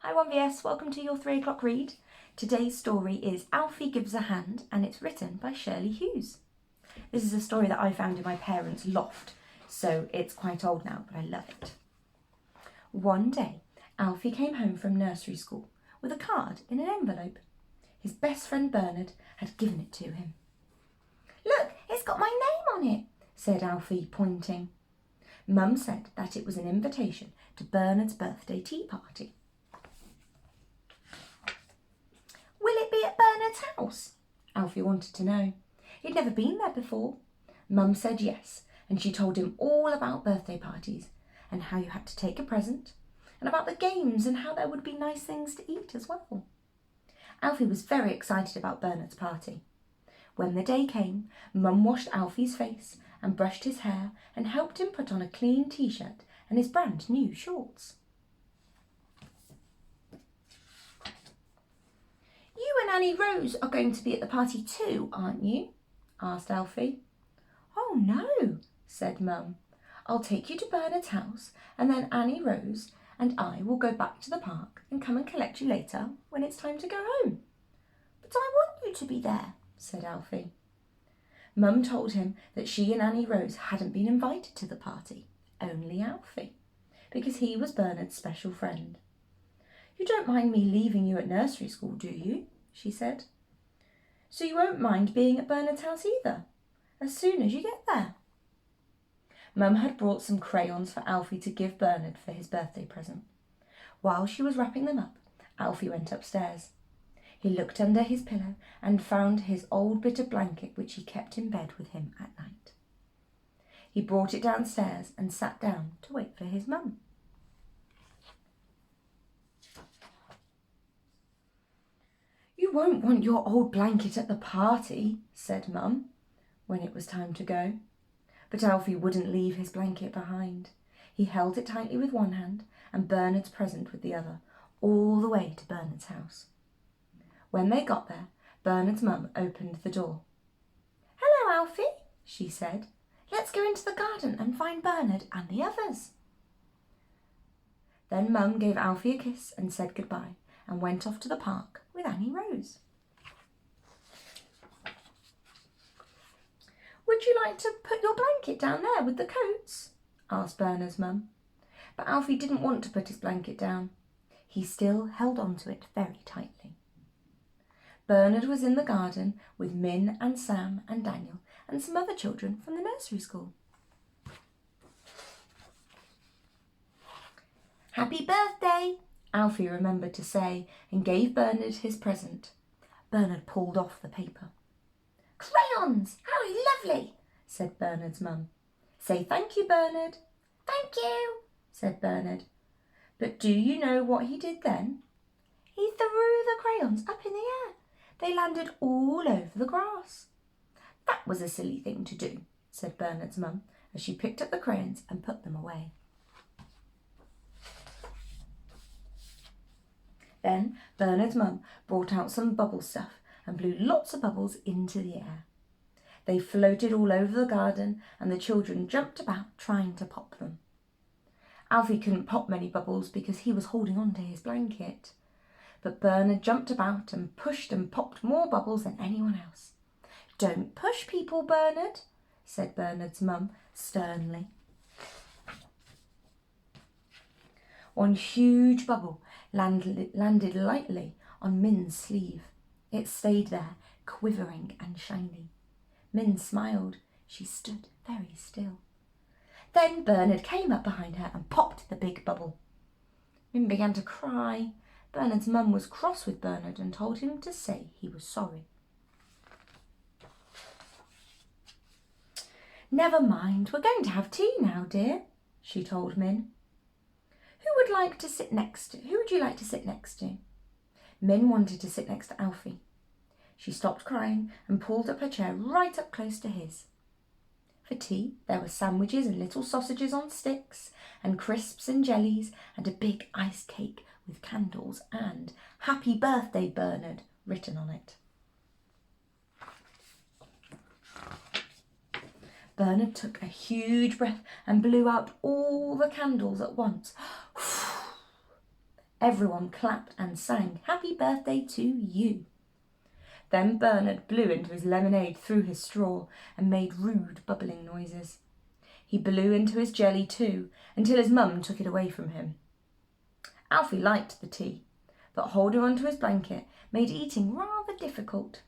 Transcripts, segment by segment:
Hi 1VS, welcome to your 3 o'clock read. Today's story is Alfie Gives a Hand and it's written by Shirley Hughes. This is a story that I found in my parents' loft, so it's quite old now, but I love it. One day, Alfie came home from nursery school with a card in an envelope. His best friend Bernard had given it to him. "Look, it's got my name on it," said Alfie, pointing. Mum said that it was an invitation to Bernard's birthday tea party. "Will it be at Bernard's house?" Alfie wanted to know. He'd never been there before. Mum said yes, and she told him all about birthday parties and how you had to take a present, and about the games and how there would be nice things to eat as well. Alfie was very excited about Bernard's party. When the day came, Mum washed Alfie's face and brushed his hair and helped him put on a clean t-shirt and his brand new shorts. "You and Annie Rose are going to be at the party too, aren't you?" asked Alfie. "Oh no," said Mum. "I'll take you to Bernard's house and then Annie Rose and I will go back to the park and come and collect you later when it's time to go home." "But I want you to be there," said Alfie. Mum told him that she and Annie Rose hadn't been invited to the party, only Alfie, because he was Bernard's special friend. "You don't mind me leaving you at nursery school, do you?" she said. "So you won't mind being at Bernard's house either, as soon as you get there." Mum had brought some crayons for Alfie to give Bernard for his birthday present. While she was wrapping them up, Alfie went upstairs. He looked under his pillow and found his old bit of blanket which he kept in bed with him at night. He brought it downstairs and sat down to wait for his mum. "You won't want your old blanket at the party," said Mum, when it was time to go. But Alfie wouldn't leave his blanket behind. He held it tightly with one hand and Bernard's present with the other, all the way to Bernard's house. When they got there, Bernard's mum opened the door. "Hello, Alfie," she said. "Let's go into the garden and find Bernard and the others." Then Mum gave Alfie a kiss and said goodbye and went off to the park with Annie Rose. "Would you like to put your blanket down there with the coats?" asked Bernard's mum. But Alfie didn't want to put his blanket down. He still held on to it very tightly. Bernard was in the garden with Min and Sam and Daniel and some other children from the nursery school. "Happy birthday," Alfie remembered to say and gave Bernard his present. Bernard pulled off the paper. "Crayons! How lovely!" said Bernard's mum. "Say thank you, Bernard." "Thank you," said Bernard. But do you know what he did then? He threw the crayons up in the air. They landed all over the grass. "That was a silly thing to do," said Bernard's mum as she picked up the crayons and put them away. Then Bernard's mum brought out some bubble stuff and blew lots of bubbles into the air. They floated all over the garden and the children jumped about trying to pop them. Alfie couldn't pop many bubbles because he was holding on to his blanket. But Bernard jumped about and pushed and popped more bubbles than anyone else. "Don't push people, Bernard," said Bernard's mum sternly. One huge bubble landed lightly on Min's sleeve. It stayed there, quivering and shiny. Min smiled. She stood very still. Then Bernard came up behind her and popped the big bubble. Min began to cry. Bernard's mum was cross with Bernard and told him to say he was sorry. "Never mind, we're going to have tea now, dear," she told Min. Who would you like to sit next to? Min wanted to sit next to Alfie. She stopped crying and pulled up her chair right up close to his. For tea, there were sandwiches and little sausages on sticks, and crisps and jellies, and a big ice cake with candles and "Happy Birthday, Bernard" written on it. Bernard took a huge breath and blew out all the candles at once. Everyone clapped and sang, "Happy birthday to you." Then Bernard blew into his lemonade through his straw and made rude bubbling noises. He blew into his jelly too, until his mum took it away from him. Alfie liked the tea, but holding onto his blanket made eating rather difficult.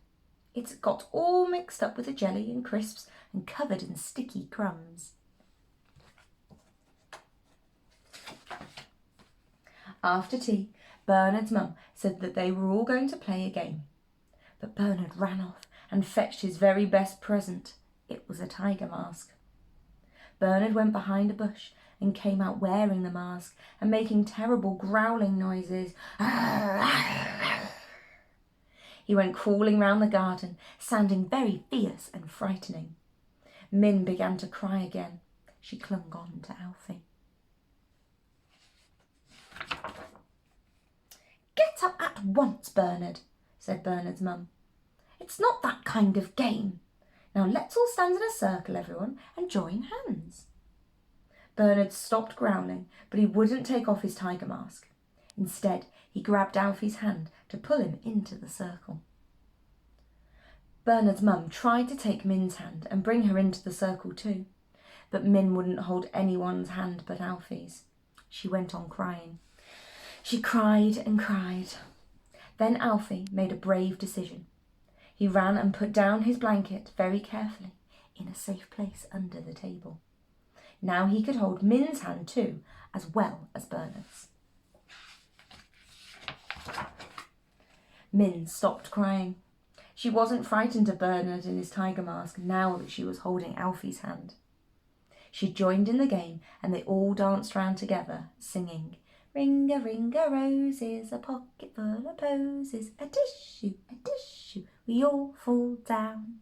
It got all mixed up with the jelly and crisps and covered in sticky crumbs. After tea, Bernard's mum said that they were all going to play a game. But Bernard ran off and fetched his very best present. It was a tiger mask. Bernard went behind a bush and came out wearing the mask and making terrible growling noises. He went crawling round the garden, sounding very fierce and frightening. Min began to cry again. She clung on to Alfie. "Get up at once, Bernard," said Bernard's mum. "It's not that kind of game. Now let's all stand in a circle, everyone, and join hands." Bernard stopped growling, but he wouldn't take off his tiger mask. Instead, he grabbed Alfie's hand to pull him into the circle. Bernard's mum tried to take Min's hand and bring her into the circle too, but Min wouldn't hold anyone's hand but Alfie's. She went on crying. She cried and cried. Then Alfie made a brave decision. He ran and put down his blanket very carefully in a safe place under the table. Now he could hold Min's hand too, as well as Bernard's. Min stopped crying. She wasn't frightened of Bernard in his tiger mask now that she was holding Alfie's hand. She joined in the game and they all danced round together, singing, "Ring-a-ring-a-roses, a pocket full of posies, a tissue, we all fall down."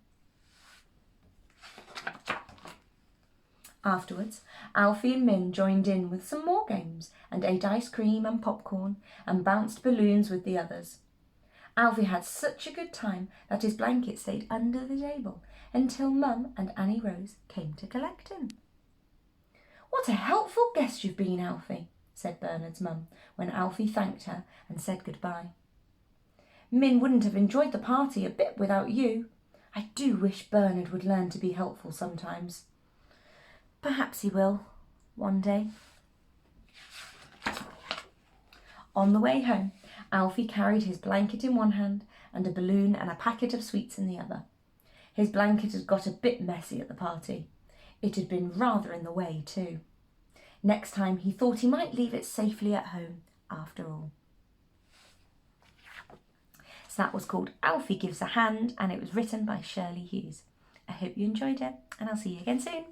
Afterwards, Alfie and Min joined in with some more games and ate ice cream and popcorn and bounced balloons with the others. Alfie had such a good time that his blanket stayed under the table until Mum and Annie Rose came to collect him. "What a helpful guest you've been, Alfie," said Bernard's mum when Alfie thanked her and said goodbye. "Min wouldn't have enjoyed the party a bit without you. I do wish Bernard would learn to be helpful sometimes. Perhaps he will, one day." On the way home, Alfie carried his blanket in one hand and a balloon and a packet of sweets in the other. His blanket had got a bit messy at the party. It had been rather in the way too. Next time he thought he might leave it safely at home after all. So that was called Alfie Gives a Hand and it was written by Shirley Hughes. I hope you enjoyed it and I'll see you again soon.